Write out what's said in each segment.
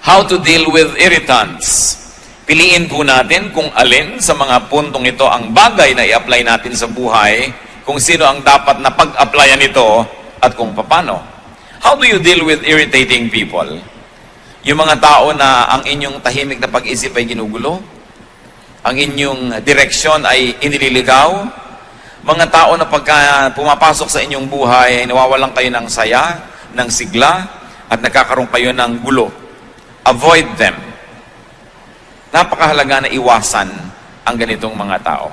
How to deal with irritants. Piliin po natin kung alin sa mga puntong ito ang bagay na i-apply natin sa buhay, kung sino ang dapat na pag-applyan ito, at kung paano. How do you deal with irritating people? Yung mga tao na ang inyong tahimik na pag-isip ay ginugulo, ang inyong direksyon ay inililigaw, mga tao na pagka pumapasok sa inyong buhay, nawawalan kayo ng saya, ng sigla, at nagkakaroon kayo ng gulo. Avoid them. Napakahalaga na iwasan ang ganitong mga tao.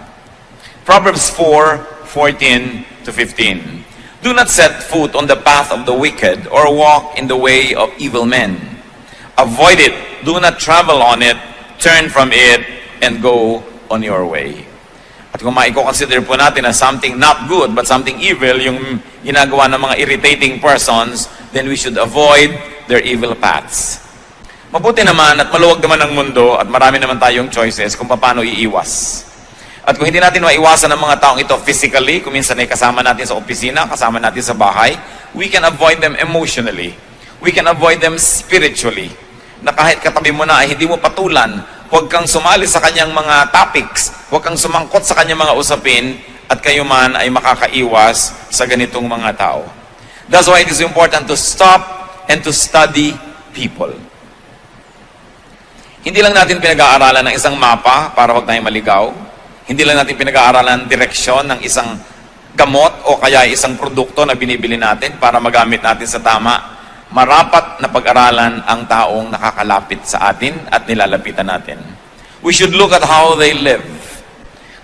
Proverbs 4:14-15. Do not set foot on the path of the wicked or walk in the way of evil men. Avoid it. Do not travel on it. Turn from it and go on your way. At kung maiko-consider po natin na something not good but something evil, yung ginagawa ng mga irritating persons, then we should avoid their evil paths. Mabuti naman at maluwag naman ang mundo at marami naman tayong choices kung paano iiwas. At kung hindi natin maiwasan ang mga taong ito physically, kung minsan ay kasama natin sa opisina, kasama natin sa bahay, we can avoid them emotionally. We can avoid them spiritually. Na kahit katabi mo na ay hindi mo patulan, huwag kang sumali sa kanyang mga topics, huwag kang sumangkot sa kanyang mga usapin, at kayo man ay makakaiwas sa ganitong mga tao. That's why it is important to stop and to study people. Hindi lang natin pinag-aaralan ng isang mapa para huwag tayong maligaw. Hindi lang natin pinag-aaralan ng direksyon ng isang gamot o kaya isang produkto na binibili natin para magamit natin sa tama. Marapat na pag-aralan ang taong nakakalapit sa atin at nilalapitan natin. We should look at how they live.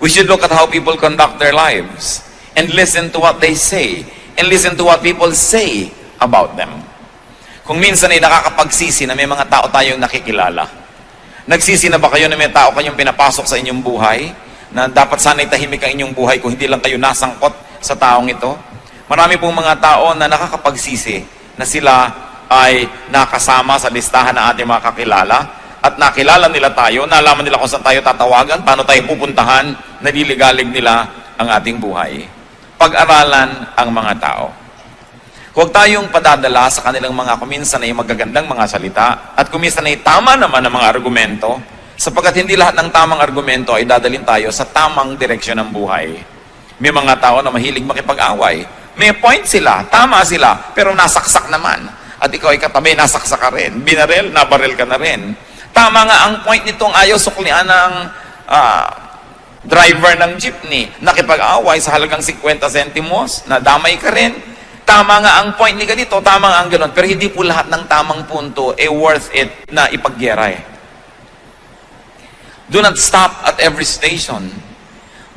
We should look at how people conduct their lives and listen to what they say and listen to what people say about them. Kung minsan ay nakakapagsisi na may mga tao tayong nakikilala, nagsisi na ba kayo na may tao kayong pinapasok sa inyong buhay na dapat sana'y tahimik ang inyong buhay kung hindi lang kayo nasangkot sa taong ito? Marami pong mga tao na nakakapagsisi na sila ay nakasama sa listahan ng ating mga kakilala at nakilala nila tayo, nalaman nila kung saan tayo tatawagan, paano tayo pupuntahan, naliligalig nila ang ating buhay. Pag-aralan ang mga tao. Huwag tayong padadala sa kanilang mga kuminsan ay magagandang mga salita at kuminsan ay tama naman ang mga argumento, sapagkat hindi lahat ng tamang argumento ay dadalhin tayo sa tamang direksyon ng buhay. May mga tao na mahilig makipag-away. May point sila, tama sila, pero nasaksak naman. At ikaw ay katabi, nasaksak ka rin. Binaril, nabaril ka na rin. Tama nga ang point nitong ayaw suklian ng driver ng jeepney. Nakipag-away sa halagang 50 centimos, nadamay ka rin. Tama nga ang point ni ganito, tama nga ang gano'n. Pero hindi po lahat ng tamang punto worth it na ipagyera eh. Do not stop at every station.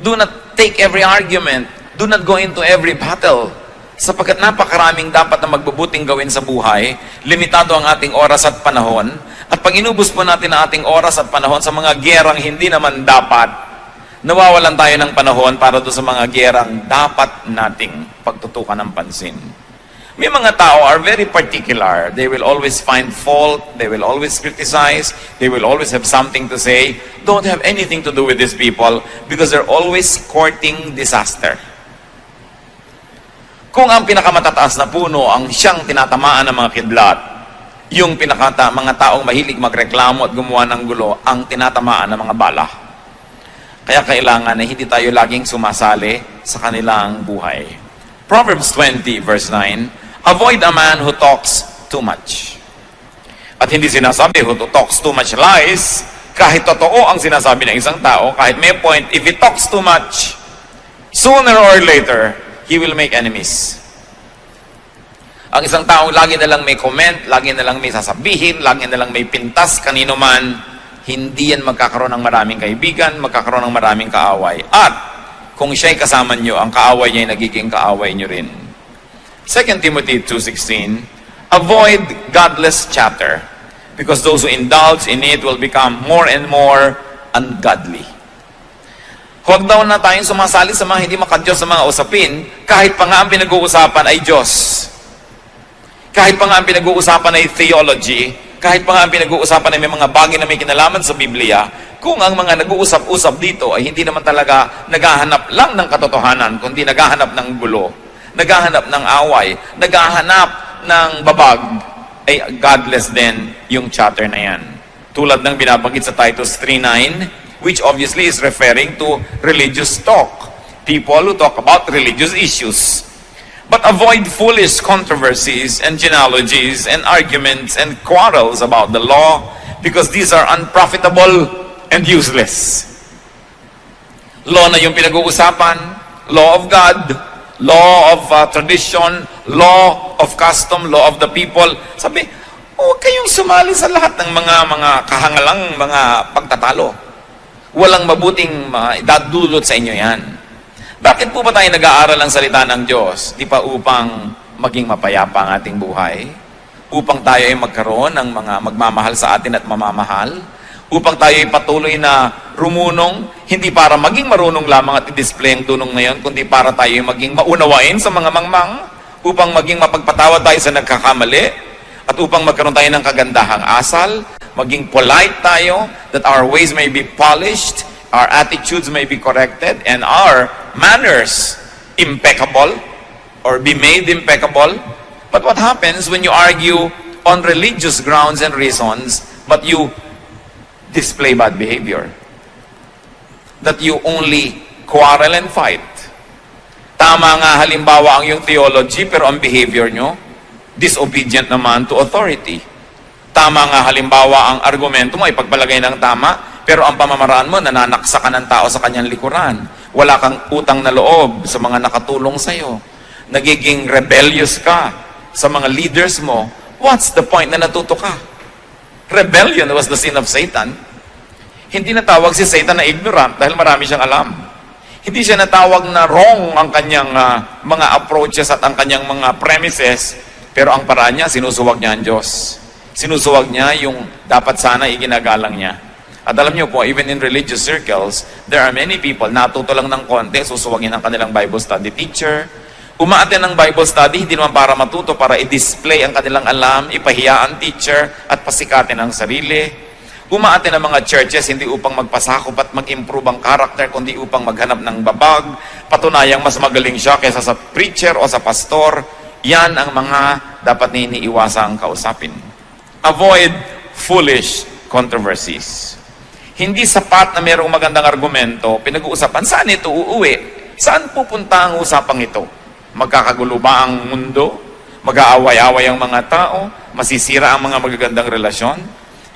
Do not take every argument. Do not go into every battle. Sapagkat napakaraming dapat na magbubuting gawin sa buhay, limitado ang ating oras at panahon, at pag inubos po natin ang ating oras at panahon sa mga gerang hindi naman dapat, nawawalan tayo ng panahon para doon sa mga gerang dapat nating pagtutukan ng pansin. May mga tao are very particular. They will always find fault. They will always criticize. They will always have something to say. Don't have anything to do with these people because they're always courting disaster. Kung ang pinakamatataas na puno ang siyang tinatamaan ng mga kidlat, yung mga taong mahilig magreklamo at gumawa ng gulo, ang tinatamaan ng mga bala. Kaya kailangan na hindi tayo laging sumasali sa kanilang buhay. Proverbs 20 verse 9, avoid a man who talks too much. At hindi sinasabi who talks too much lies, kahit totoo ang sinasabi ng isang tao, kahit may point, if he talks too much, sooner or later, he will make enemies. Ang isang tao lagi na lang may comment, lagi na lang may sasabihin, lagi na lang may pintas kanino man, hindi yan magkakaroon ng maraming kaibigan, magkakaroon ng maraming kaaway. At kung siya'y kasama nyo, ang kaaway niya ay nagiging kaaway nyo rin. 2 Timothy 2:16, avoid godless chatter, because those who indulge in it will become more and more ungodly. Huwag daw na tayong sumasali sa mga hindi makadiyos sa mga usapin, kahit pa nga ang pinag-uusapan ay Diyos. Kahit pa nga ang pinag-uusapan ay theology, kahit pa nga ang pinag-uusapan ay may mga bagay na may kinalaman sa Biblia, kung ang mga nag-uusap-usap dito ay hindi naman talaga naghahanap lang ng katotohanan, kundi naghahanap ng gulo, naghahanap ng away, naghahanap ng babag, ay godless din yung chatter na yan. Tulad ng binabanggit sa Titus 3:9, which obviously is referring to religious talk. People who talk about religious issues. But avoid foolish controversies and genealogies and arguments and quarrels about the law, because these are unprofitable and useless. Law na yung pinag-uusapan, law of God, law of tradition, law of custom, law of the people. Sabi, huwag kayong sumali sa lahat ng mga kahangalang mga pagtatalo. Walang mabuting idadulot sa inyo yan. Bakit po ba tayo nag-aaral ang salita ng Diyos? Di pa upang maging mapayapa ang ating buhay? Upang tayo ay magkaroon ng mga magmamahal sa atin at mamamahal? Upang tayo ay patuloy na rumunong, hindi para maging marunong lamang at i-display ang dunong na yon, kundi para tayo ay maging maunawain sa mga mangmang, upang maging mapagpatawad tayo sa nagkakamali, at upang magkaroon tayo ng kagandahang asal, maging polite tayo, that our ways may be polished, our attitudes may be corrected, and our manners impeccable, or be made impeccable. But what happens when you argue on religious grounds and reasons, but you display bad behavior? That you only quarrel and fight. Tama nga halimbawa ang yung theology, pero ang behavior nyo, disobedient naman to authority. Tama nga halimbawa ang argumento mo ay pagpalagay ng tama, pero ang pamamaraan mo, nananaksa ka ng tao sa kanyang likuran. Wala kang utang na loob sa mga nakatulong sa'yo. Nagiging rebellious ka sa mga leaders mo. What's the point na natuto ka? Rebellion was the sin of Satan. Hindi natawag si Satan na ignorant dahil marami siyang alam. Hindi siya natawag na wrong ang kanyang mga approaches at ang kanyang mga premises, pero ang paraan niya, sinusuwag niya ang Diyos. Sinusuwag niya yung dapat sana iginagalang niya. At alam niyo po, even in religious circles, there are many people, natuto lang ng konti, susuwagin ang kanilang Bible study teacher. Umaaten ng Bible study, hindi naman para matuto, para i-display ang kanilang alam, ipahiya ang teacher, at pasikatin ang sarili. Umaaten ng mga churches, hindi upang magpasakop at mag-improve ang character, kundi upang maghanap ng babag, patunayang mas magaling siya kaysa sa preacher o sa pastor. Yan ang mga dapat na iniiwasang kausapin. Avoid foolish controversies. Hindi sapat na mayroong magandang argumento, pinag-uusapan, saan ito uuwi? Saan pupunta ang usapang ito? Magkakagulo ba ang mundo? Mag-aaway-away ang mga tao? Masisira ang mga magagandang relasyon?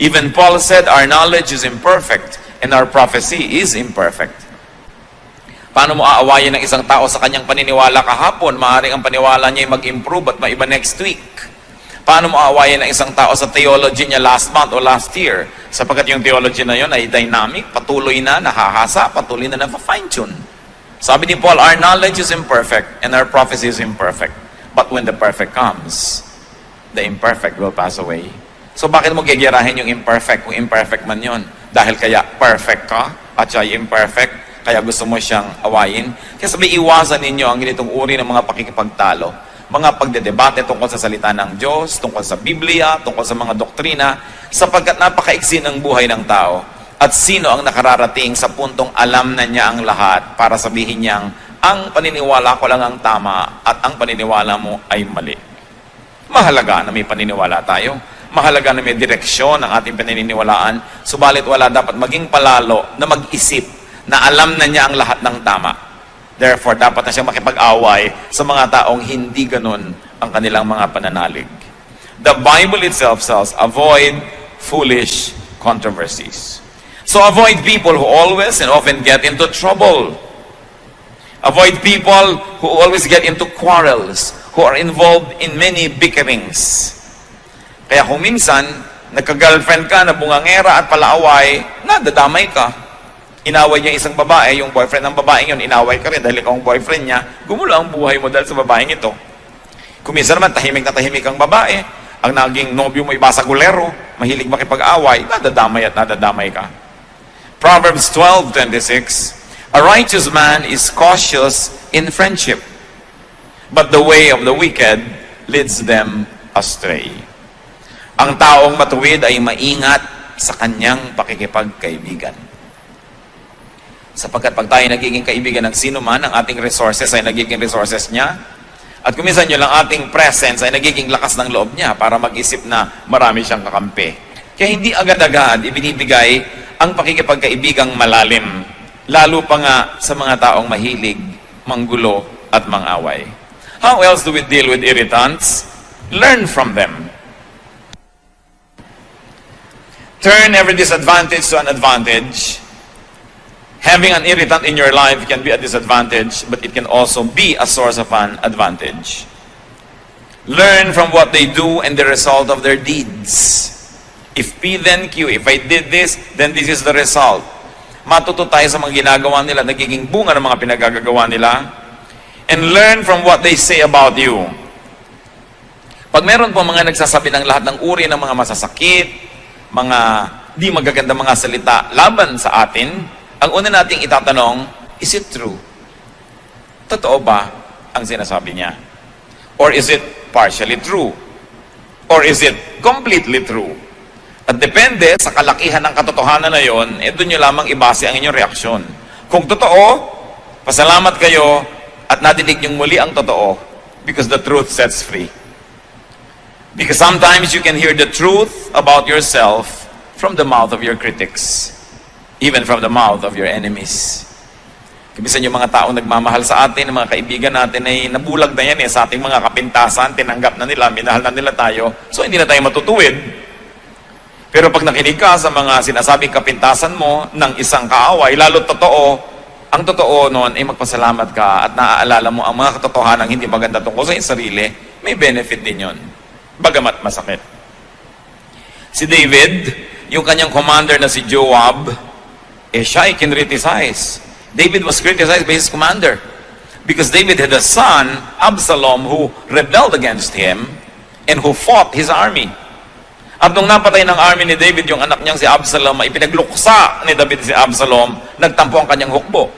Even Paul said, our knowledge is imperfect and our prophecy is imperfect. Paano mo aawayin ng isang tao sa kanyang paniniwala kahapon? Maaaring ang paniwala niya ay mag-improve at maiba next week. Paano mo aawayin ng isang tao sa theology niya last month o last year? Sapagkat yung theology na yun ay dynamic, patuloy na, nahahasa, patuloy na fine-tune. Sabi ni Paul, our knowledge is imperfect and our prophecy is imperfect. But when the perfect comes, the imperfect will pass away. So bakit mo gigirahin yung imperfect kung imperfect man yun? Dahil kaya perfect ka at siya ay imperfect, kaya gusto mo siyang awayin. Kaya sabi, iwasan ninyo ang ganitong uri ng mga pakikipagtalo. Mga pagdedebate tungkol sa salita ng Diyos, tungkol sa Biblia, tungkol sa mga doktrina, sapagkat napakaiksi ng buhay ng tao. At sino ang nakararating sa puntong alam na niya ang lahat para sabihin niyang, ang paniniwala ko lang ang tama at ang paniniwala mo ay mali. Mahalaga na may paniniwala tayo. Mahalaga na may direksyon ang ating paniniwalaan. Subalit wala dapat maging palalo na mag-isip na alam na niya ang lahat ng tama. Therefore, dapat na siyang makipag-away sa mga taong hindi ganun ang kanilang mga pananalig. The Bible itself says, avoid foolish controversies. So avoid people who always and often get into trouble. Avoid people who always get into quarrels, who are involved in many bickerings. Kaya kung minsan, nagka-girlfriend ka na bungangera at palaaway, nadadamay ka. Inaway niya isang babae, yung boyfriend ng babaeng yun, inaway ka rin dahil ikaw ang boyfriend niya, gumulo ang buhay mo dahil sa babaeng ito. Kung minsan naman, tahimik na tahimik ang babae, ang naging nobyo mo ibasagulero, mahilig makipag-away, nadadamay at nadadamay ka. Proverbs 12:26, a righteous man is cautious in friendship, but the way of the wicked leads them astray. Ang taong matuwid ay maingat sa kanyang pakikipagkaibigan. Sapagkat pag tayo nagiging kaibigan ng sino man, ang ating resources ay nagiging resources niya. At kuminsan nyo lang ating presence ay nagiging lakas ng loob niya para mag-isip na marami siyang kakampi. Kaya hindi agad-agad ibinibigay ang pakikipagkaibigang malalim, lalo pa nga sa mga taong mahilig, manggulo at mangaway. How else do we deal with irritants? Learn from them. Turn every disadvantage to an advantage. Having an irritant in your life can be a disadvantage, but it can also be a source of an advantage. Learn from what they do and the result of their deeds. If P then Q, if I did this, then this is the result. Matuto tayo sa mga ginagawa nila, nagiging bunga ng mga pinagagagawa nila. And learn from what they say about you. Pag meron po mga nagsasabi ng lahat ng uri ng mga masasakit, mga di magaganda mga salita laban sa atin, ang una nating itatanong, is it true? Totoo ba ang sinasabi niya? Or is it partially true? Or is it completely true? At depende sa kalakihan ng katotohanan na yon, doon nyo lamang ibase ang inyong reaksyon. Kung totoo, pasalamat kayo at nadinig nyong muli ang totoo because the truth sets free. Because sometimes you can hear the truth about yourself from the mouth of your critics. Even from the mouth of your enemies. Kimisan yung mga taong nagmamahal sa atin, mga kaibigan natin ay nabulag na yan sa ating mga kapintasan, tinanggap na nila, minahal na nila tayo, so hindi na tayo matutuwid. Pero pag nakinig ka sa mga sinasabing kapintasan mo ng isang kaaway, lalo totoo, ang totoo noon ay magpasalamat ka at naaalala mo ang mga katotohanan hindi maganda tungkol sa iyong sarili, may benefit din yon. Bagamat masakit. Si David, yung kanyang commander na si Joab, siya ay kinriticize. David was criticized by his commander because David had a son, Absalom, who rebelled against him and who fought his army. At nung napatay ng army ni David yung anak niyang si Absalom, ay pinagluksa ni David si Absalom, nagtampo ang kanyang hukbo.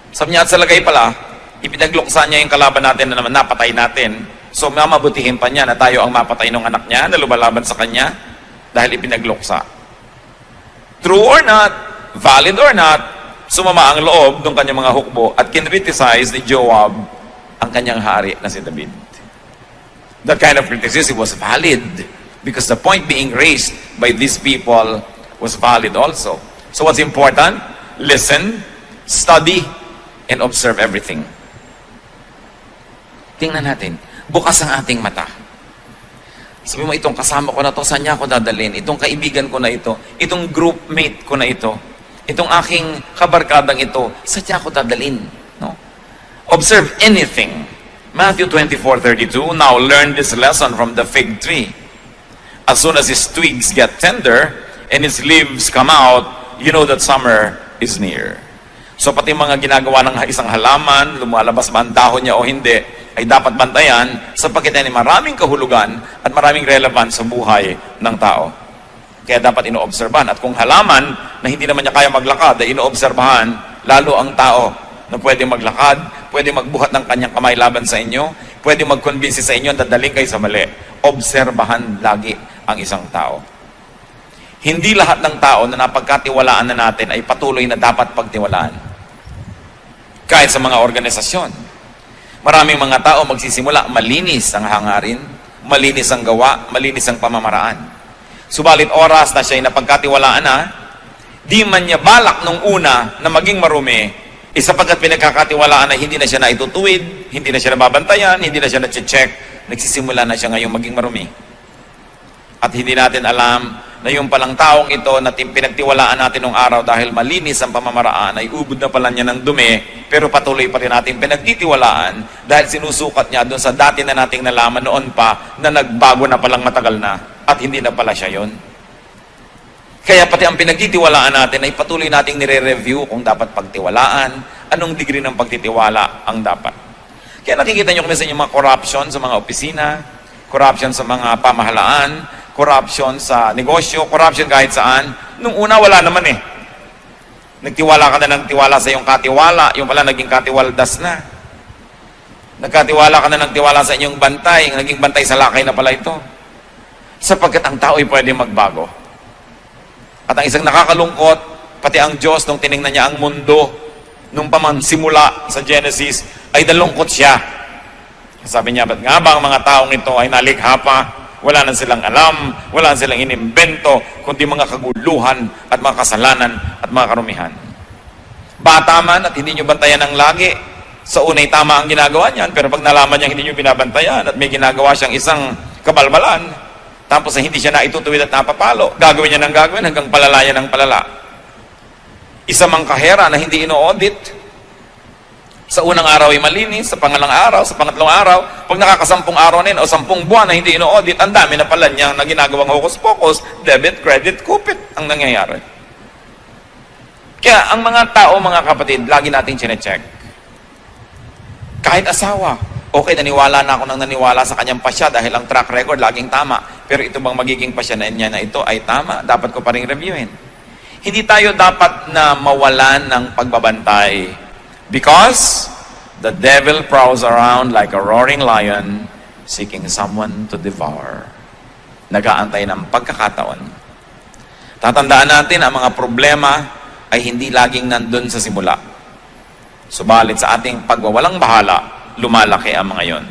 Sabi niya, at sa lagay pala, ipinagluksa niya yung kalaban natin na naman napatay natin. So mamabutihin pa niya na tayo ang mapatay ng anak niya na lumalaban sa kanya dahil ipinagluksa. True or not, valid or not, sumama ang loob ng kanyang mga hukbo at kinriticize ni Joab ang kanyang hari na si David. That kind of criticism was valid because the point being raised by these people was valid also. So what's important? Listen, study, and observe everything. Tingnan natin, bukas ang ating mata. Sabi mo, itong kasama ko na to, saan niya ako dadalhin? Itong kaibigan ko na ito, itong groupmate ko na ito, itong aking kabarkadang ito, saan niya ako dadalhin? No? Observe anything. Matthew 24:32, now learn this lesson from the fig tree. As soon as its twigs get tender and its leaves come out, you know that summer is near. So pati mga ginagawa ng isang halaman, lumalabas man dahon niya o hindi, ay dapat bantayan sapagkat ay maraming kahulugan at maraming relevant sa buhay ng tao. Kaya dapat inoobserbahan. At kung halaman na hindi naman niya kaya maglakad, ay inoobserbahan, lalo ang tao na pwede maglakad, pwede magbuhat ng kanyang kamay laban sa inyo, pwede mag-convince sa inyo at dadaling kayo sa mali. Obserbahan lagi ang isang tao. Hindi lahat ng tao na napagkatiwalaan na natin ay patuloy na dapat pagtiwalaan. Kahit sa mga organisasyon. Maraming mga tao magsisimula, malinis ang hangarin, malinis ang gawa, malinis ang pamamaraan. Subalit oras na siya ay napagkatiwalaan na, di man niya balak nung una na maging marumi, sapagkat pinagkakatiwalaan na hindi na siya naitutuwid, hindi na siya nababantayan, hindi na siya na-check, nagsisimula na siya ngayong maging marumi. At hindi natin alam na yung palang taong ito na pinagtiwalaan natin nung araw dahil malinis ang pamamaraan ay ubod na pala niya ng dumi, pero patuloy pa rin natin pinagtitiwalaan dahil sinusukat niya doon sa dati na nating nalaman noon pa na nagbago na palang matagal na at hindi na pala siya yon. Kaya pati ang pinagtitiwalaan natin ay patuloy nating nire-review kung dapat pagtiwalaan, anong degree ng pagtitiwala ang dapat. Kaya nakikita nyo kami sa inyong mga corruption sa mga opisina, corruption sa mga pamahalaan, corruption sa negosyo, corruption kahit saan. Nung una, wala naman eh. Nagtiwala ka na ng tiwala sa iyong katiwala, yung pala naging katiwaldas na. Nagkatiwala ka na ng tiwala sa inyong bantay, naging bantay sa lakay na pala ito. Sapagkat ang tao ay pwede magbago. At ang isang nakakalungkot, pati ang Diyos, nung tinignan niya ang mundo, nung simula sa Genesis, ay nalungkot siya. Sabi niya, ba't nga ba ang mga taong ito ay nalikha pa? Wala na silang alam, wala na silang inimbento, kundi mga kaguluhan at mga kasalanan at mga karumihan. Bata man at hindi nyo bantayan ng lagi, sa unay tama ang ginagawa niyan, pero pag nalaman niya hindi nyo binabantayan at may ginagawa siyang isang kabalbalan, tapos hindi siya naitutuwid at napapalo, gagawin niya ng gagawin hanggang palalayan ng palala. Isa mang kahera na hindi ino-audit, sa unang araw ay malinis, sa pangalang araw, sa pangatlong araw, pag nakakasampung araw na yun, o 10 buwan na hindi ino-audit, ang dami na pala niya na ginagawang hocus-pocus, debit, credit, kupit ang nangyayari. Kaya ang mga tao, mga kapatid, lagi nating chinecheck. Kahit asawa, okay, naniwala na ako nang naniwala sa kanyang pasya dahil ang track record laging tama. Pero ito bang magiging pasya na niya na ito ay tama? Dapat ko pa rin reviewin. Hindi tayo dapat na mawalan ng pagbabantay. Because the devil prowls around like a roaring lion seeking someone to devour. Nag-aantay ng pagkakataon. Tatandaan natin ang mga problema ay hindi laging nandun sa simula. Subalit sa ating pagwawalang bahala, lumalaki ang mga yon.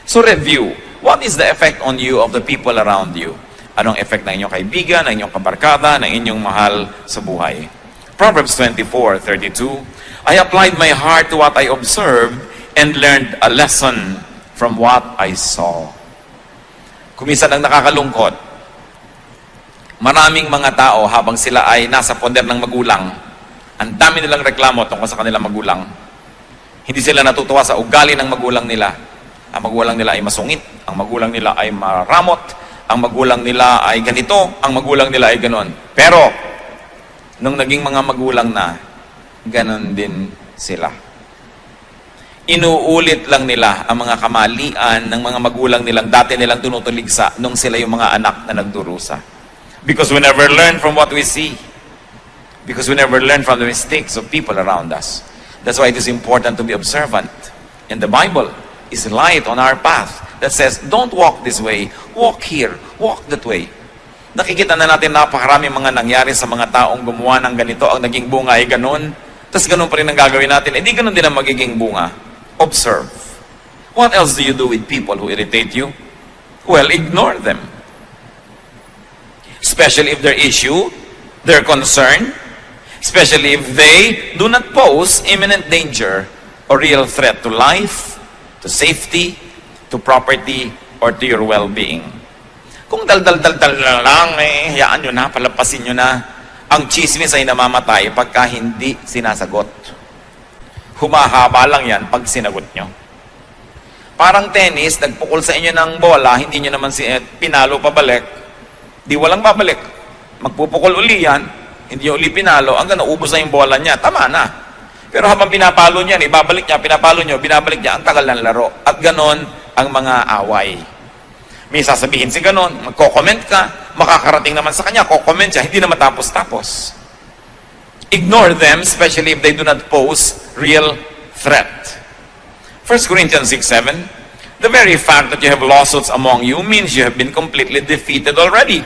So review, what is the effect on you of the people around you? Anong effect ng inyong kaibigan, ng inyong kabarkada, ng inyong mahal sa buhay? Proverbs 24:32, I applied my heart to what I observed and learned a lesson from what I saw. Kuminsan ang nakakalungkot, maraming mga tao habang sila ay nasa poder ng magulang, ang dami nilang reklamo tungkol sa kanilang magulang. Hindi sila natutuwa sa ugali ng magulang nila. Ang magulang nila ay masungit, ang magulang nila ay maramot, ang magulang nila ay ganito, ang magulang nila ay ganon. Pero, nung naging mga magulang na, ganon din sila. Inuulit lang nila ang mga kamalian ng mga magulang nilang dati nilang tinutuligsa nung sila yung mga anak na nagdurusa. Because we never learn from what we see. Because we never learn from the mistakes of people around us. That's why it is important to be observant. And the Bible is light on our path that says, don't walk this way, walk here, walk that way. Nakikita na natin napakarami mga nangyari sa mga taong gumawa ng ganito, ang naging bunga ay ganun. Tapos ganun pa rin ang gagawin natin. Hindi ganun din ang magiging bunga. Observe. What else do you do with people who irritate you? Well, ignore them. Especially if their issue, their concern, especially if they do not pose imminent danger or real threat to life, to safety, to property, or to your well-being. Kung dal-dal-dal-dal lang, hayaan nyo na, palampasin nyo na. Ang chismis ay namamatay pagka hindi sinasagot. Humahaba lang yan pag sinagot nyo. Parang tennis, nagpukol sa inyo ng bola, hindi nyo naman pinalo pabalik, di walang babalik. Magpupukol uli yan, hindi nyo uli pinalo, hanggang naubos na yung bola niya, tama na. Pero habang pinapalo niya, ibabalik niya, pinapalo nyo, binabalik niya, ang tagal ng laro. At ganon ang mga away. May sasabihin si ganon, magko-comment ka, makakarating naman sa kanya, ko-comment siya, hindi na matapos-tapos. Ignore them, especially if they do not pose real threat. 1 Corinthians 6:7, the very fact that you have lawsuits among you means you have been completely defeated already.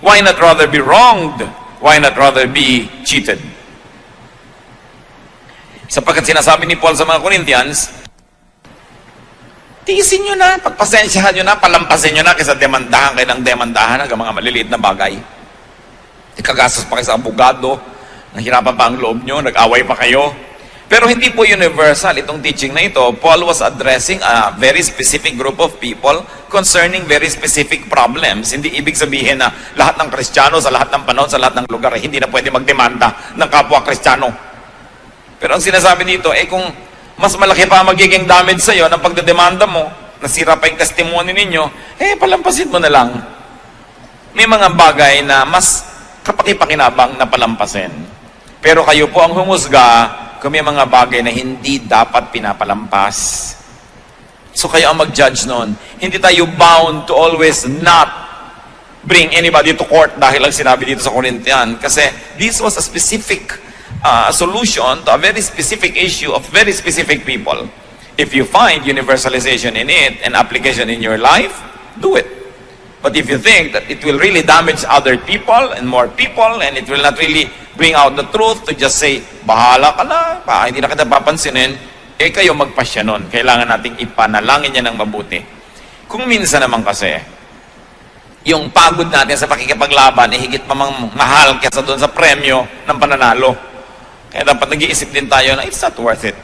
Why not rather be wronged? Why not rather be cheated? Sapagkat sinasabi ni Paul sa mga Corinthians, tiisin nyo na, pagpasensyahan nyo na, palampasin nyo na kaysa demandahan kayo ng demandahan hanggang mga maliliit na bagay. Ikagastos pa kayo sa abogado, nahirapan pa ang loob nyo, nag-away pa kayo. Pero hindi po universal itong teaching na ito. Paul was addressing a very specific group of people concerning very specific problems. Hindi ibig sabihin na lahat ng Kristiyano sa lahat ng panahon, sa lahat ng lugar, hindi na pwede magdemanda ng kapwa Kristiyano. Pero ang sinasabi dito, kung mas malaki pa magiging damage sa'yo ng pagdedemanda mo, nasira pa yung testimony ninyo, palampasin mo na lang. May mga bagay na mas kapaki-pakinabang na palampasin. Pero kayo po ang humusga kung may mga bagay na hindi dapat pinapalampas. So kayo ang mag-judge noon. Hindi tayo bound to always not bring anybody to court dahil lang sinabi dito sa Corinthian. Kasi this was a specific solution to a very specific issue of very specific people. If you find universalization in it and application in your life, do it. But if you think that it will really damage other people and more people and it will not really bring out the truth to just say, bahala ka na, hindi na kita papansinin, eh kayo magpasya nun. Kailangan nating ipanalangin niya ng mabuti. Kung minsan naman kasi, yung pagod natin sa pakikipaglaban, eh higit mamang mahal kaysa doon sa premyo ng pananalo. Kaya dapat nag-iisip din tayo na it's not worth it.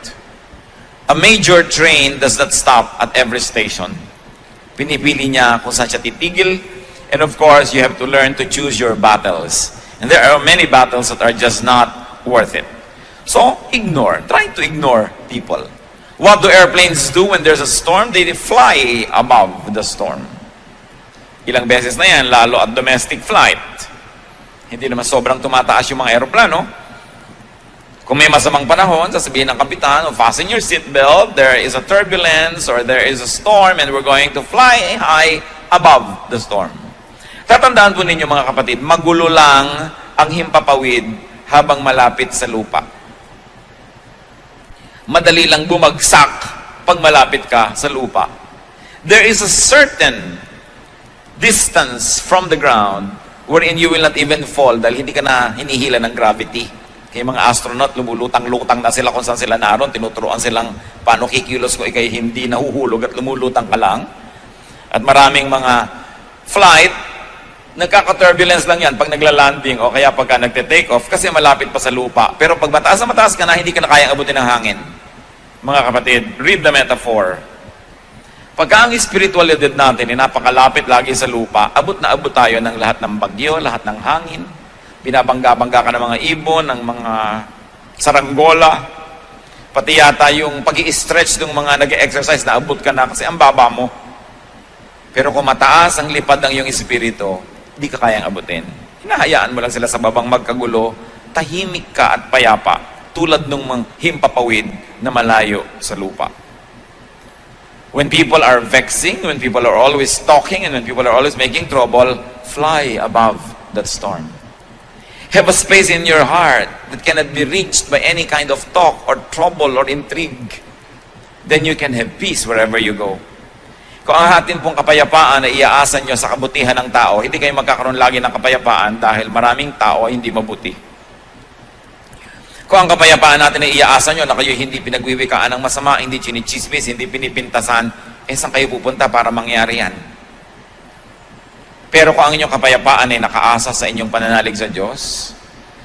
A major train does not stop at every station. Pinipili niya kung saan siya titigil. And of course, you have to learn to choose your battles. And there are many battles that are just not worth it. So, ignore. Try to ignore people. What do airplanes do when there's a storm? They fly above the storm. Ilang beses na yan, lalo at domestic flight. Hindi naman sobrang tumataas yung mga aeroplano. Kung may masamang panahon, sasabihin ng kapitan, oh, fasten your seatbelt, there is a turbulence or there is a storm and we're going to fly high above the storm. Tatandaan po ninyo mga kapatid, magulo lang ang himpapawid habang malapit sa lupa. Madali lang bumagsak pag malapit ka sa lupa. There is a certain distance from the ground wherein you will not even fall dahil hindi ka na hinihila ng gravity. Kaya mga astronaut, lumulutang-lutang na sila kung saan sila naroon, tinuturuan silang paano kikilos ko ikay hindi nahuhulog at lumulutang ka lang. At maraming mga flight, nagkaka-turbulence lang yan pag nagla-landing o kaya pagka nagte-take off kasi malapit pa sa lupa. Pero pag mataas na mataas ka na, hindi ka na kayang abutin ng hangin. Mga kapatid, read the metaphor. Pagka ang spiritualidad natin ay napakalapit lagi sa lupa, abot na abot tayo ng lahat ng bagyo, lahat ng hangin. Binabangga-bangga ka ng mga ibon, ng mga saranggola. Pati yata yung pag-i-stretch ng mga nag-exercise na abot ka na kasi ang baba mo. Pero kung mataas ang lipad ng iyong espiritu, di ka kayang abutin. Hinahayaan mo lang sila sa babang magkagulo, tahimik ka at payapa, tulad ng mga himpapawid na malayo sa lupa. When people are vexing, when people are always talking, and when people are always making trouble, fly above that storm. Have a space in your heart that cannot be reached by any kind of talk or trouble or intrigue. Then you can have peace wherever you go. Kung ang atin pong kapayapaan ay iaasan nyo sa kabutihan ng tao, hindi kayo magkakaroon lagi ng kapayapaan dahil maraming tao ay hindi mabuti. Kung ang kapayapaan natin ay iaasan nyo na kayo hindi pinagwiwikaan ng masama, hindi chinichismis, hindi pinipintasan, eh saan kayo pupunta para mangyari yan? Pero kung ang inyong kapayapaan ay nakaasa sa inyong pananalig sa Diyos,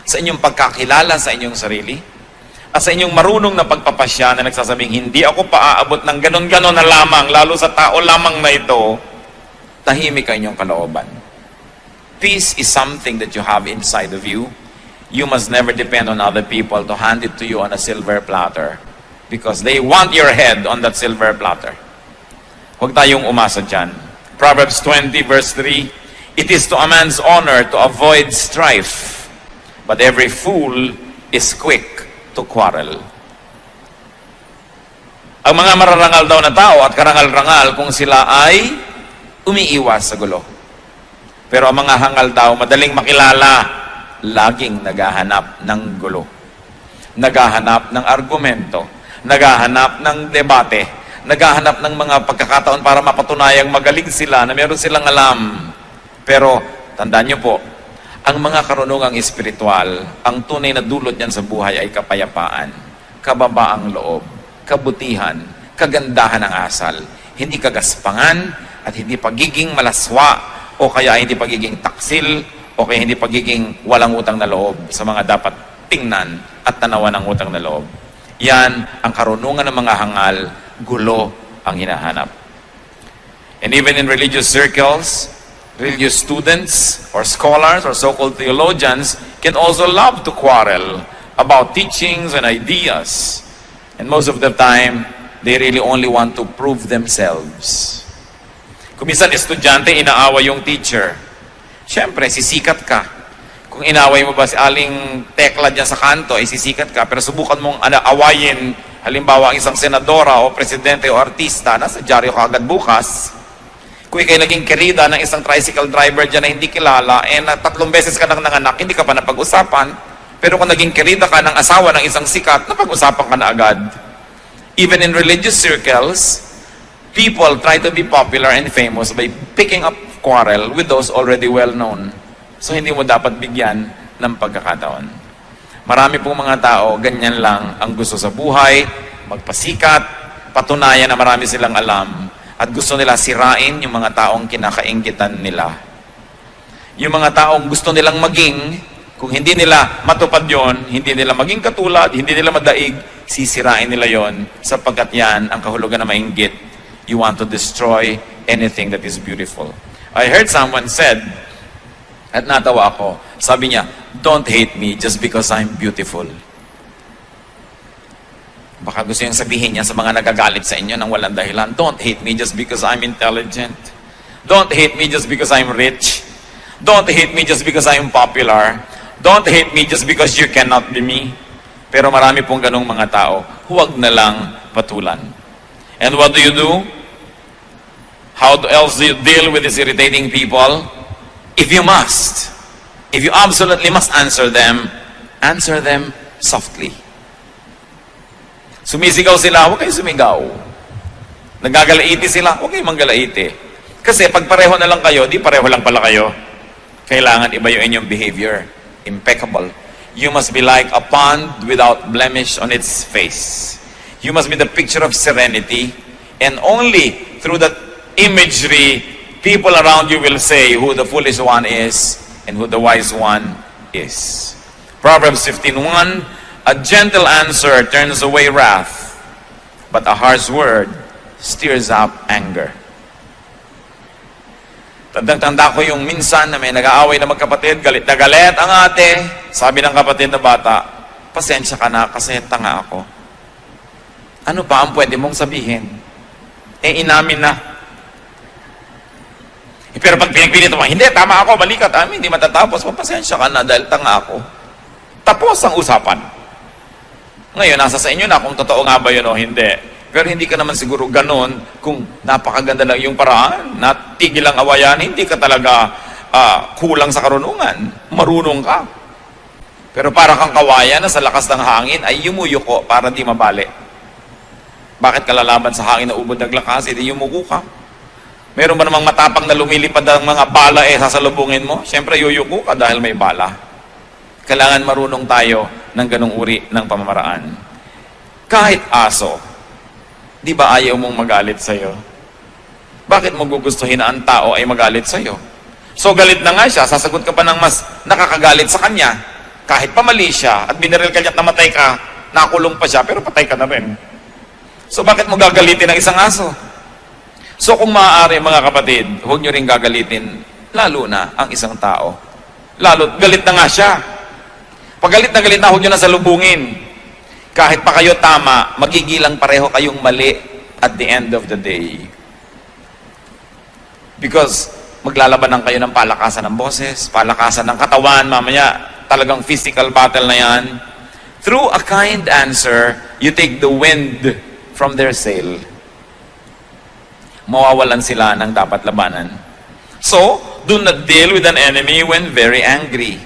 sa inyong pagkakilala sa inyong sarili, at sa inyong marunong na pagpapasya na nagsasabing, hindi ako paaabot ng ganon-ganon na lamang, lalo sa tao lamang na ito, tahimik ang inyong kalooban. Peace is something that you have inside of you. You must never depend on other people to hand it to you on a silver platter because they want your head on that silver platter. Huwag tayong umasa dyan. Proverbs 20 verse 3, it is to a man's honor to avoid strife, but every fool is quick to quarrel. Ang mga mararangal daw na tao at karangal-rangal kung sila ay umiiwas sa gulo. Pero ang mga hangal daw, madaling makilala, laging naghahanap ng gulo. Naghahanap ng argumento. Naghahanap ng debate. Naghahanap ng mga pagkakataon para mapatunayang magaling sila, na meron silang alam. Pero, tandaan nyo po, ang mga karunungang espiritual, ang tunay na dulot niyan sa buhay ay kapayapaan, kababaang loob, kabutihan, kagandahan ng asal, hindi kagaspangan, at hindi pagiging malaswa, o kaya hindi pagiging taksil, o kaya hindi pagiging walang utang na loob sa mga dapat tingnan at tanawan ng utang na loob. Yan ang karunungan ng mga hangal, gulo ang hinahanap. And even in religious circles, religious students or scholars or so-called theologians can also love to quarrel about teachings and ideas. And most of the time, they really only want to prove themselves. Kung minsan estudyante, inaawa yung teacher. Siyempre, sisikat ka. Kung inaway mo ba si aling tekla dyan sa kanto, ay sisikat ka. Pero subukan mong awayin, halimbawa, isang senadora o presidente o artista, nasa dyaryo ka agad bukas. Kung ikay naging kerida ng isang tricycle driver dyan na hindi kilala, na 3 beses ka nang nanganak, hindi ka pa napag-usapan. Pero kung naging kerida ka ng asawa ng isang sikat, napag-usapan ka na agad. Even in religious circles, people try to be popular and famous by picking up quarrel with those already well-known. So, hindi mo dapat bigyan ng pagkakataon. Marami pong mga tao, ganyan lang ang gusto sa buhay, magpasikat, patunayan na marami silang alam, at gusto nila sirain yung mga taong kinakainggitan nila. Yung mga taong gusto nilang maging, kung hindi nila matupad yon, hindi nila maging katulad, hindi nila madaig, sisirain nila yon, sapagkat yan ang kahulugan na mainggit. You want to destroy anything that is beautiful. I heard someone said, at natawa ako, sabi niya, don't hate me just because I'm beautiful. Baka gusto niyang sabihin niya sa mga nagagalit sa inyo nang walang dahilan, don't hate me just because I'm intelligent. Don't hate me just because I'm rich. Don't hate me just because I'm popular. Don't hate me just because you cannot be me. Pero marami pong ganong mga tao, huwag na lang patulan. And what do? How else do you deal with these irritating people? If you must, if you absolutely must answer them softly. Sumisigaw sila, huwag kayong sumigaw. Nagagalaiti sila, huwag kayong manggalaiti. Kasi pag pareho na lang kayo, di pareho lang pala kayo. Kailangan iba yung inyong behavior. Impeccable. You must be like a pond without blemish on its face. You must be the picture of serenity. And only through that imagery, people around you will say who the foolish one is and who the wise one is. Proverbs 15:1, a gentle answer turns away wrath, but a harsh word stirs up anger. Tandang-tanda ko yung minsan na may nag-aaway na magkapatid, galit na galit ang ate. Sabi ng kapatid na bata, pasensya ka na kasi tanga ako. Ano pa ang pwede mong sabihin? Inamin na. Pero pag pinagpilit mo, hindi, tama ako, balikat, hindi matatapos, pasensya ka na dahil tanga ako. Tapos ang usapan. Ngayon, nasa sa inyo na kung totoo nga ba yun o hindi. Pero hindi ka naman siguro ganon kung napakaganda lang yung paraan, natigil ang awayan, hindi ka talaga kulang sa karunungan. Marunong ka. Pero para kang kawayan na sa lakas ng hangin ay yumuyuko para di mabali. Bakit ka lalaban sa hangin na ubod naglakas? Hindi yumuko ka. Meron ba namang matapang na lumilipad ng mga bala sasalubungin mo? Siyempre yuyuko ka dahil may bala. Kailangan marunong tayo ng ganong uri ng pamamaraan. Kahit aso, di ba ayaw mong magalit sa'yo? Bakit mo gugustuhin na ang tao ay magalit sa'yo? So galit na nga siya, sasagot ka pa ng mas nakakagalit sa kanya. Kahit pamali siya at binaril ka niya at namatay ka, nakulong pa siya, pero patay ka na rin. So bakit mo gagalitin ng isang aso? So kung maaari mga kapatid, huwag nyo rin gagalitin, lalo na ang isang tao. Lalo, galit na nga siya. Pag galit na, huwag nyo na salubungin. Kahit pa kayo tama, magigilang pareho kayong mali at the end of the day. Because maglalabanan kayo ng palakasan ng boses, palakasan ng katawan, mamaya talagang physical battle na yan. Through a kind answer, you take the wind from their sail. Mawawalan sila ng dapat labanan. So, do not deal with an enemy when very angry.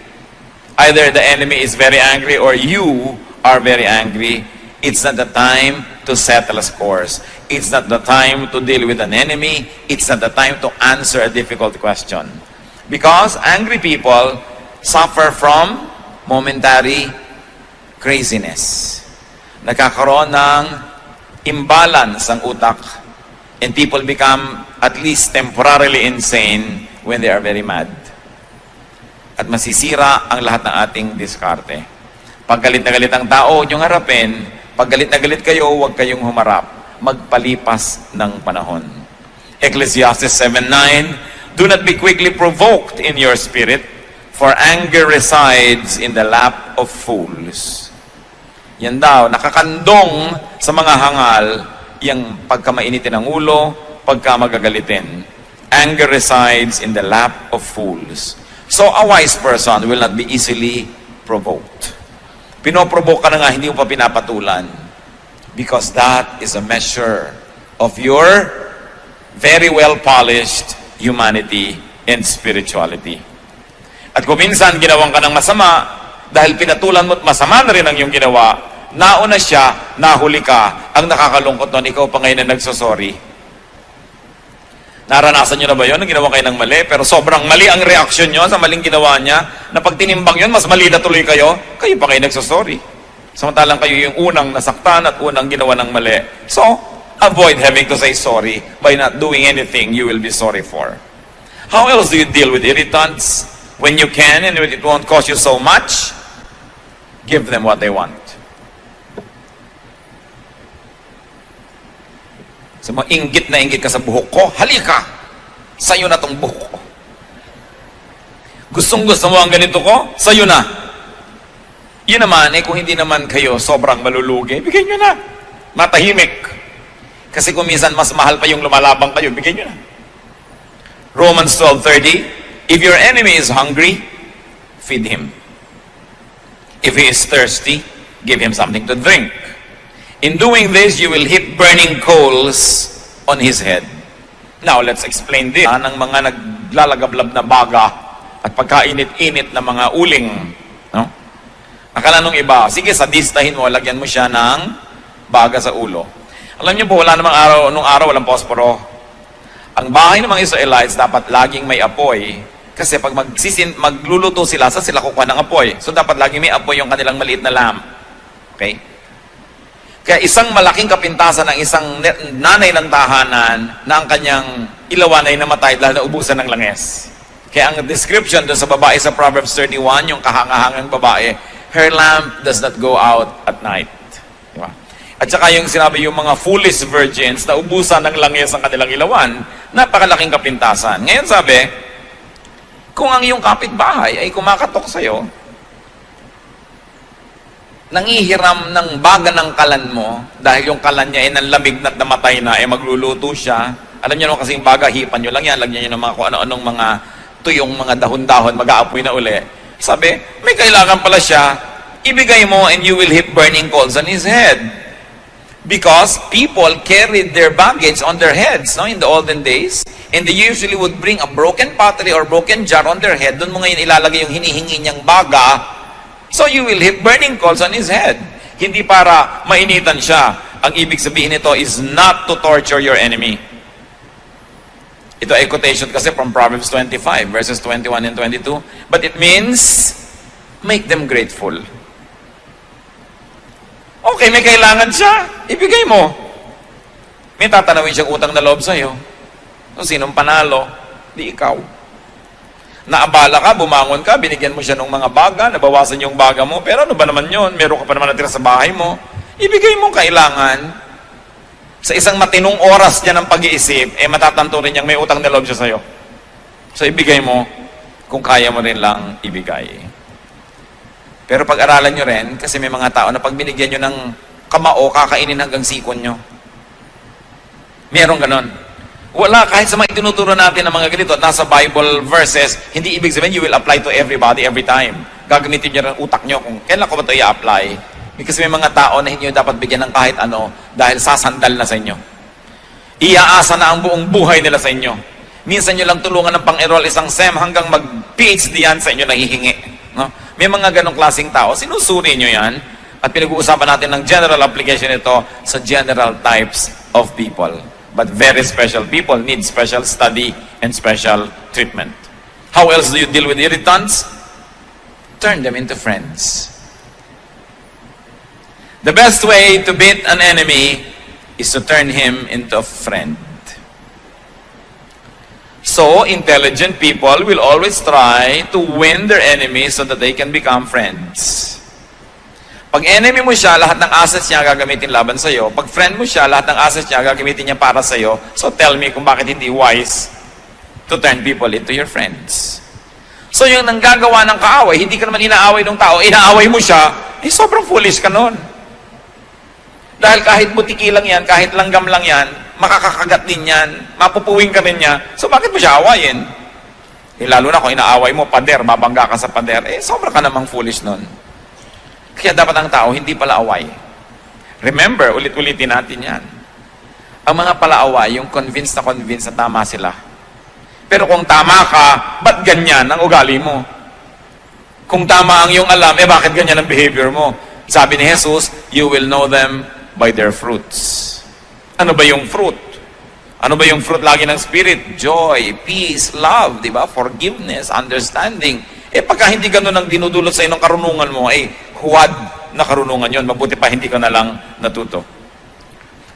Either the enemy is very angry or you are very angry. It's not the time to settle scores. It's not the time to deal with an enemy. It's not the time to answer a difficult question. Because angry people suffer from momentary craziness. Nagkakaroon ng imbalance ang utak. And people become at least temporarily insane when they are very mad. At masisira ang lahat ng ating diskarte. Pag galit na galit ang tao, huwag niyong harapin. Pag galit na galit kayo, huwag kayong humarap. Magpalipas ng panahon. Ecclesiastes 7:9, do not be quickly provoked in your spirit, for anger resides in the lap of fools. Yan daw, nakakandong sa mga hangal, yung pagka mainitin ang ulo, pagka magagalitin. Anger resides in the lap of fools. So a wise person will not be easily provoked. Pinoprovoke ka na nga, hindi mo pa pinapatulan. Because that is a measure of your very well-polished humanity and spirituality. At kung minsan ginawang ka ng masama, dahil pinatulan mo at masama na rin ang iyong ginawa, nauna siya, nahuli ka, ang nakakalungkot nun, ikaw pa ngayon na nagsosorry. Naranasan nyo na ba yun? Nang ginawa kayo ng mali, pero sobrang mali ang reaksyon nyo sa maling ginawa niya, na pag tinimbang yun, mas mali na tuloy kayo, kayo pa kayo nagsosorry. Samantalang kayo yung unang nasaktan at unang ginawa ng mali. So, avoid having to say sorry by not doing anything you will be sorry for. How else do you deal with irritants? When you can and when it won't cost you so much, give them what they want. So, inggit na inggit ka sa buhok ko, halika! Sa'yo na tong buhok ko. Gustong-gusto mo ang ganito ko? Sa'yo na. Yun naman, kung hindi naman kayo sobrang malulugi, bigay nyo na. Matahimik. Kasi kung minsan mas mahal pa yung lumalabang kayo, bigay nyo na. Romans 12:30, if your enemy is hungry, feed him. If he is thirsty, give him something to drink. In doing this, you will heap burning coals on his head. Now, let's explain this. Ng mga naglalagablab na baga at pagkainit-init na mga uling. No? Akala nung iba, sige, sadistahin mo, lagyan mo siya ng baga sa ulo. Alam niyo po, wala namang araw, nung araw, walang posporo. Ang bahay ng mga Israelites dapat laging may apoy. Kasi pag magluluto sila, sila kukuha ng apoy. So dapat laging may apoy yung kanilang maliit na lamp. Okay? Kaya isang malaking kapintasan ng isang nanay ng tahanan na ang kanyang ilawan ay namatay dahil naubusan ng langes. Kaya ang description doon sa babae sa Proverbs 31, yung kahangahangang babae, her lamp does not go out at night. Diba? At saka yung sinabi yung mga foolish virgins na ubusan ng langes ang kanilang ilawan, napakalaking kapintasan. Ngayon sabi, kung ang iyong kapitbahay ay kumakatok sa'yo, nangihiram ng baga ng kalan mo, dahil yung kalan niya ay nanlamig na't namatay na, magluluto siya. Alam niyo naman kasi yung baga, hipan nyo lang yan, lagyan nyo ng mga kung ano-anong mga tuyong mga dahon-dahon, mag-aapoy na uli. Sabi, may kailangan pala siya, ibigay mo and you will heap burning coals on his head. Because people carried their baggage on their heads, no, in the olden days, and they usually would bring a broken pottery or broken jar on their head. Doon mo ngayon ilalagay yung hinihingi niyang baga. So you will heap burning coals on his head. Hindi para mainitan siya. Ang ibig sabihin nito is not to torture your enemy. Ito ay quotation kasi from Proverbs 25, verses 21 and 22. But it means, make them grateful. Okay, may kailangan siya. Ibigay mo. May tatanawin siyang utang na loob sa'yo. So, sinong panalo? Di ikaw. Naabala ka, bumangon ka, binigyan mo siya ng mga baga, nabawasan yung baga mo, pero ano ba naman yun? Meron ka pa naman natira sa bahay mo. Ibigay mo kailangan. Sa isang matinong oras niya ng pag-iisip, matatanto rin niyang may utang na loob siya sa'yo. So, ibigay mo kung kaya mo rin lang ibigay. Pero pag-aralan nyo rin, kasi may mga tao na pag binigyan nyo ng kamao, kakainin hanggang sikon nyo. Merong ganon. Wala, kahit sa mga itinuturo natin ng mga ganito, nasa Bible verses, hindi ibig sabihin you will apply to everybody every time. Gagamitin nyo ng utak nyo kung kailan ko ba ito i-apply. Kasi may mga tao na hindi nyo dapat bigyan ng kahit ano dahil sasandal na sa inyo. Iaasa na ang buong buhay nila sa inyo. Minsan nyo lang tulungan ng pang-enroll isang SEM hanggang mag-PhD yan sa inyo nahihingi. No? May mga ganong klaseng tao, sinusuri nyo yan at pinag-uusapan natin ng general application ito sa general types of people. But very special people need special study and special treatment. How else do you deal with irritants? Turn them into friends. The best way to beat an enemy is to turn him into a friend. So, intelligent people will always try to win their enemies so that they can become friends. Pag enemy mo siya, lahat ng assets niya gagamitin laban sa'yo. Pag friend mo siya, lahat ng assets niya gagamitin niya para sa'yo. So tell me kung bakit hindi wise to turn people into your friends. So yung nanggagawa ng kaaway, hindi ka naman inaaway ng tao, inaaway mo siya, sobrang foolish ka nun. Dahil kahit butiki lang yan, kahit langgam lang yan, makakakagat din yan, mapupuwing ka rin niya, so bakit mo siya awayin? Lalo na kung inaaway mo, pader, babangga ka sa pader, sobra ka namang foolish nun. Kaya dapat ang tao hindi pala away. Remember, ulit-ulitin natin yan. Ang mga palaaway, yung convinced na tama sila. Pero kung tama ka, ba't ganyan ang ugali mo? Kung tama ang iyong alam, bakit ganyan ang behavior mo? Sabi ni Jesus, you will know them by their fruits. Ano ba yung fruit? Ano ba yung fruit lagi ng Spirit? Joy, peace, love, di ba? Forgiveness, understanding. Pagka hindi ganun ang dinudulot sa inong karunungan mo, huwad, na karunungan yon. Mabuti pa hindi ka na lang natuto.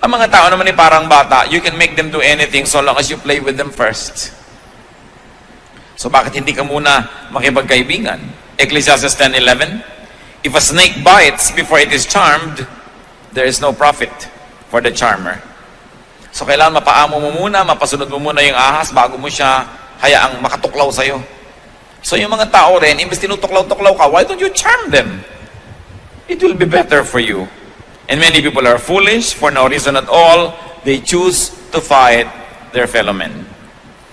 Ang mga tao naman ay parang bata, you can make them do anything so long as you play with them first. So bakit hindi ka muna makipagkaibigan? Ecclesiastes 10:11, if a snake bites before it is charmed, there is no profit for the charmer. So kailangan mapaamo mo muna, mapasunod mo muna yung ahas bago mo siya hayaang makatuklaw sa'yo. So yung mga tao rin, imbes tinutuklaw-tuklaw ka, why don't you charm them? It will be better for you. And many people are foolish for no reason at all. They choose to fight their fellow men.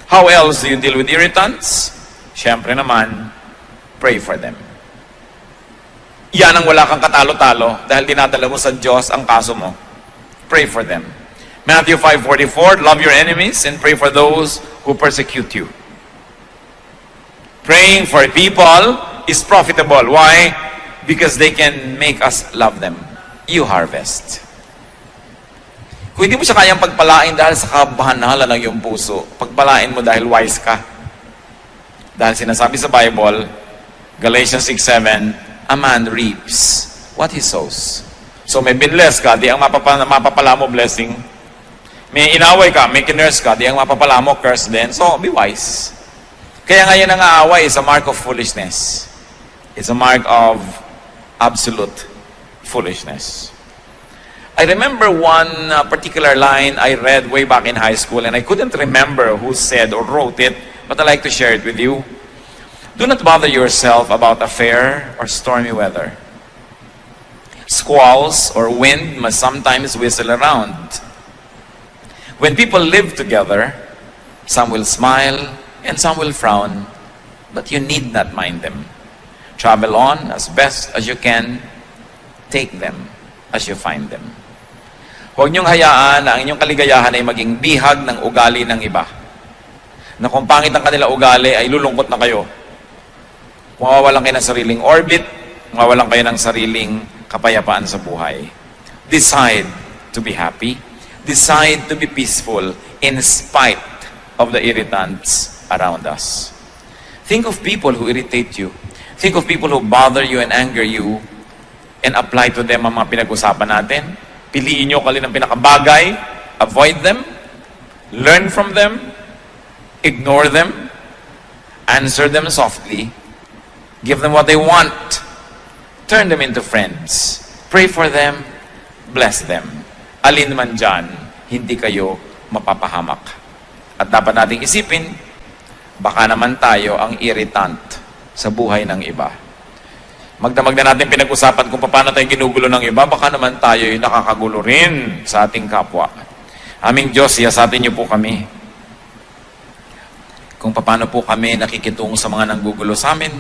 How else do you deal with irritants? Siyempre naman, pray for them. Yan ang wala kang katalo-talo dahil dinadala mo sa Diyos ang kaso mo. Pray for them. Matthew 5:44, love your enemies and pray for those who persecute you. Praying for people is profitable. Why? Because they can make us love them. You harvest. Kung hindi mo siya kayang pagpalain dahil sa kabahan-hala ng iyong puso, pagpalain mo dahil wise ka. Dahil sinasabi sa Bible, Galatians 6:7, a man reaps what he sows. So may binless ka, di ang mapapala mo blessing. May inaway ka, may kinurse ka, di ang mapapala mo curse din. So be wise. Kaya ngayon ang aaway is a mark of foolishness. It's a mark of absolute foolishness. I remember one particular line I read way back in high school, and I couldn't remember who said or wrote it, but I'd like to share it with you. Do not bother yourself about a fair or stormy weather. Squalls or wind must sometimes whistle around. When people live together, some will smile and some will frown, but you need not mind them. Travel on as best as you can. Take them as you find them. Huwag niyong hayaan na ang inyong kaligayahan ay maging bihag ng ugali ng iba. Na kung pangit ang kanila ugali, ay lulungkot na kayo. Kung mawawalan kayo ng sariling orbit, mawawalan kayo ng sariling kapayapaan sa buhay. Decide to be happy. Decide to be peaceful in spite of the irritants around us. Think of people who irritate you. Think of people who bother you and anger you, and apply to them ang mga pinag-usapan natin. Piliin nyo kalin ang pinakabagay, avoid them, learn from them, ignore them, answer them softly, give them what they want, turn them into friends, pray for them, bless them. Alin man dyan, hindi kayo mapapahamak. At dapat nating isipin, baka naman tayo ang irritant sa buhay ng iba. Magdamag na natin pinag-usapan kung paano tayo ginugulo ng iba, baka naman tayo ay nakakagulo rin sa ating kapwa. Aming Diyos, siyasatin niyo po kami. Kung paano po kami nakikitungo sa mga nanggugulo sa amin.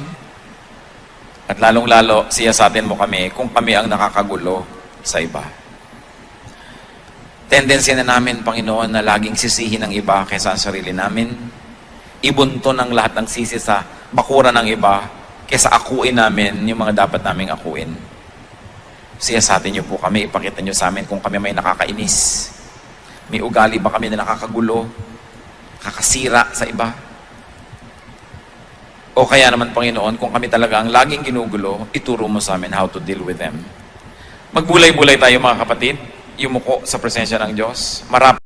At lalong-lalo, siyasatin mo kami kung kami ang nakakagulo sa iba. Tendency na namin, Panginoon, na laging sisihin ng iba kaysa sa sarili namin. Ibunto ng lahat ng sisi sa bakuran ng iba kaysa akuin namin yung mga dapat naming akuin. Siyasatin niyo po kami, ipakita niyo sa amin kung kami may nakakainis. May ugali ba kami na nakakagulo, kakasira sa iba? O kaya naman, Panginoon, kung kami talaga ang laging ginugulo, ituro mo sa amin how to deal with them. Magbulay-bulay tayo mga kapatid, yumuko sa presensya ng Diyos. Marami